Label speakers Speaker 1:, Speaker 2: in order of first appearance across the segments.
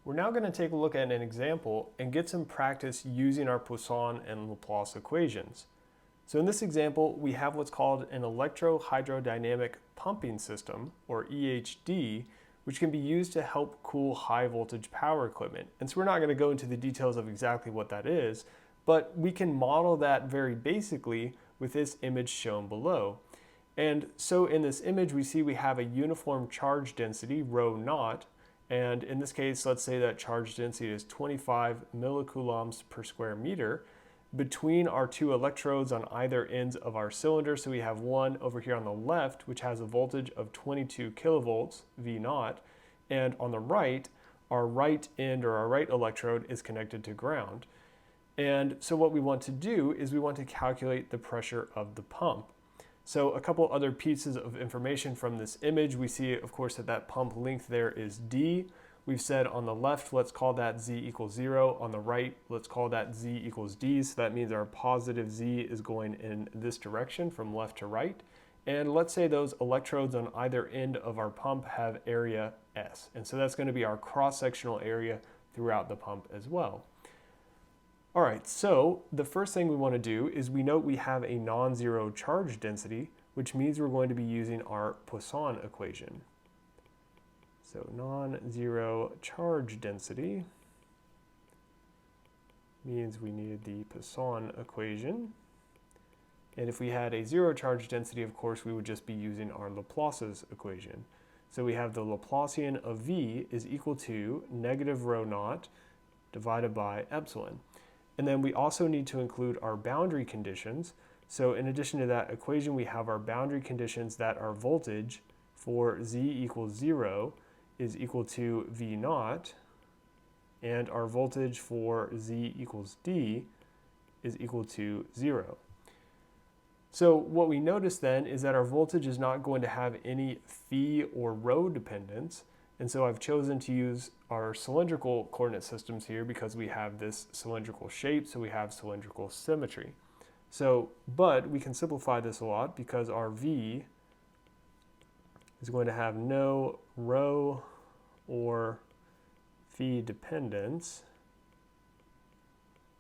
Speaker 1: We're now going to take a look at an example and get some practice using our Poisson and Laplace equations. So in this example, we have what's called an electrohydrodynamic pumping system, or EHD, which can be used to help cool high voltage power equipment. And so we're not going to go into the details of exactly what that is, but we can model that very basically with this image shown below. And so in this image, we see we have a uniform charge density, rho naught, and in this case, let's say that charge density is 25 millicoulombs per square meter between our two electrodes on either ends of our cylinder. So we have one over here on the left, which has a voltage of 22 kilovolts, V naught, and on the right, our right end or our right electrode is connected to ground. And so what we want to do is we want to calculate the pressure of the pump. So a couple other pieces of information from this image. We see, of course, that pump length there is D. We've said on the left, let's call that Z equals 0. On the right, let's call that Z equals D. So that means our positive Z is going in this direction from left to right. And let's say those electrodes on either end of our pump have area S. And so that's going to be our cross-sectional area throughout the pump as well. All right, so the first thing we want to do is we note we have a non-zero charge density, which means we're going to be using our Poisson equation. So non-zero charge density means we need the Poisson equation. And if we had a zero charge density, of course, we would just be using our Laplace's equation. So we have the Laplacian of V is equal to negative rho naught divided by epsilon. And then we also need to include our boundary conditions. So in addition to that equation, we have our boundary conditions that our voltage for Z equals 0 is equal to V naught, and our voltage for Z equals D is equal to 0. So what we notice then is that our voltage is not going to have any phi or rho dependence. And so I've chosen to use our cylindrical coordinate systems here because we have this cylindrical shape, so we have cylindrical symmetry. So, but we can simplify this a lot because our V is going to have no rho or phi dependence.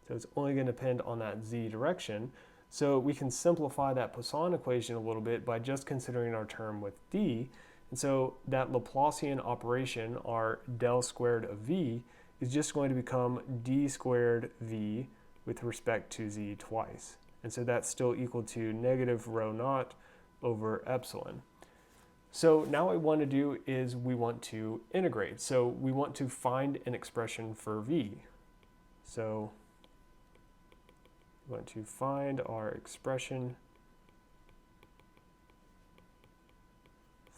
Speaker 1: So it's only going to depend on that Z direction. So we can simplify that Poisson equation a little bit by just considering our term with D. And so that Laplacian operation, our del squared of V, is just going to become d squared V with respect to Z twice. And so that's still equal to negative rho naught over epsilon. So now what we want to do is we want to integrate. So we want to find an expression for V. So we want to find our expression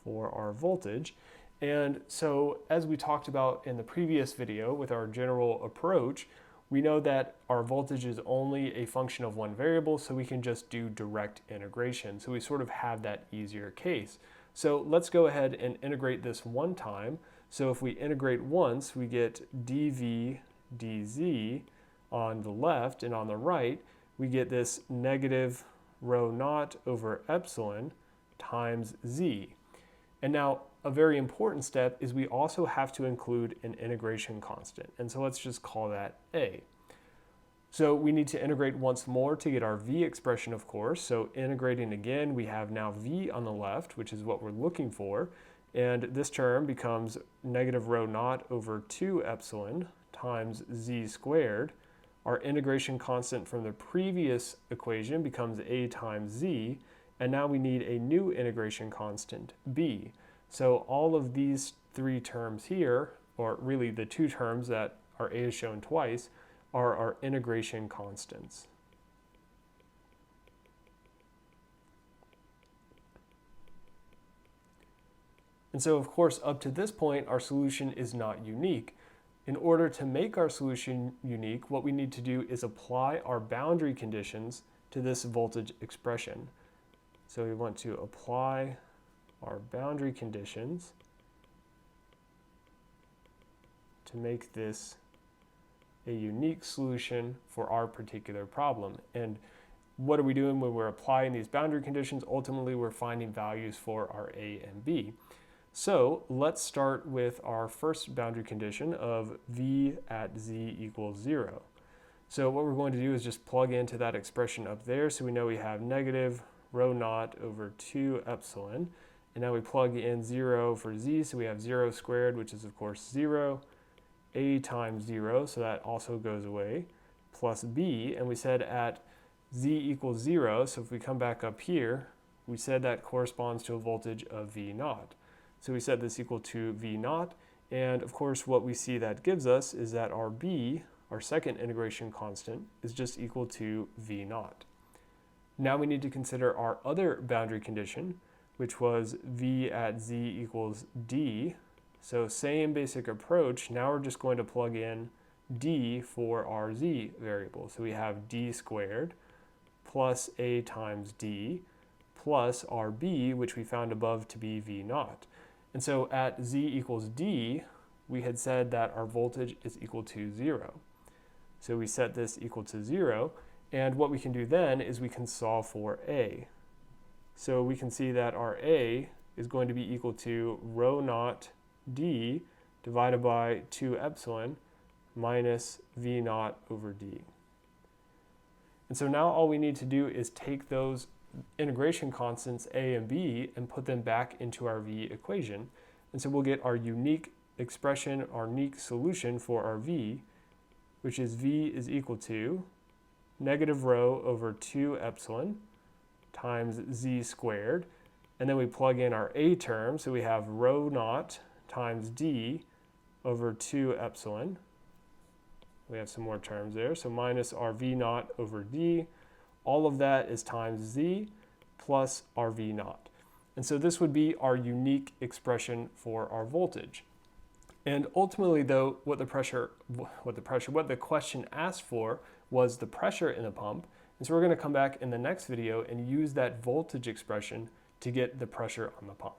Speaker 1: for our voltage. And so as we talked about in the previous video with our general approach, we know that our voltage is only a function of one variable, so we can just do direct integration. So we sort of have that easier case. So let's go ahead and integrate this one time. So if we integrate once, we get dv dz on the left, and on the right, we get this negative rho naught over epsilon times z. And now a very important step is we also have to include an integration constant. And so let's just call that A. So we need to integrate once more to get our V expression, of course. So integrating again, we have now V on the left, which is what we're looking for. And this term becomes negative rho naught over 2 epsilon times Z squared. Our integration constant from the previous equation becomes A times Z. And now we need a new integration constant, B. So all of these three terms here, or really the two terms that are A is shown twice, are our integration constants. And so of course, up to this point, our solution is not unique. In order to make our solution unique, what we need to do is apply our boundary conditions to this voltage expression. So we want to apply our boundary conditions to make this a unique solution for our particular problem. And what are we doing when we're applying these boundary conditions? Ultimately, we're finding values for our A and B. So let's start with our first boundary condition of V at Z equals 0. So what we're going to do is just plug into that expression up there. So we know we have negative rho naught over 2 epsilon. And now we plug in 0 for Z, so we have 0 squared, which is of course 0, A times 0, so that also goes away, plus B, and we said at Z equals 0, so if we come back up here, we said that corresponds to a voltage of V naught. So we set this equal to V naught, and of course what we see that gives us is that our B, our second integration constant, is just equal to V naught. Now we need to consider our other boundary condition, which was V at Z equals D. So same basic approach, now we're just going to plug in D for our Z variable. So we have D squared plus A times D plus our B, which we found above to be V naught. And so at Z equals D, we had said that our voltage is equal to 0. So we set this equal to 0, and what we can do then is we can solve for A. So we can see that our A is going to be equal to rho naught D divided by 2 epsilon minus V naught over D. And so now all we need to do is take those integration constants A and B and put them back into our V equation. And so we'll get our unique expression, our unique solution for our V, which is V is equal to negative rho over 2 epsilon times Z squared. And then we plug in our A term, so we have rho naught times D over 2 epsilon. We have some more terms there, so minus our V naught over D. All of that is times Z plus our V naught. And so this would be our unique expression for our voltage. And ultimately though, what the question asked for was the pressure in the pump. And so we're going to come back in the next video and use that voltage expression to get the pressure on the pump.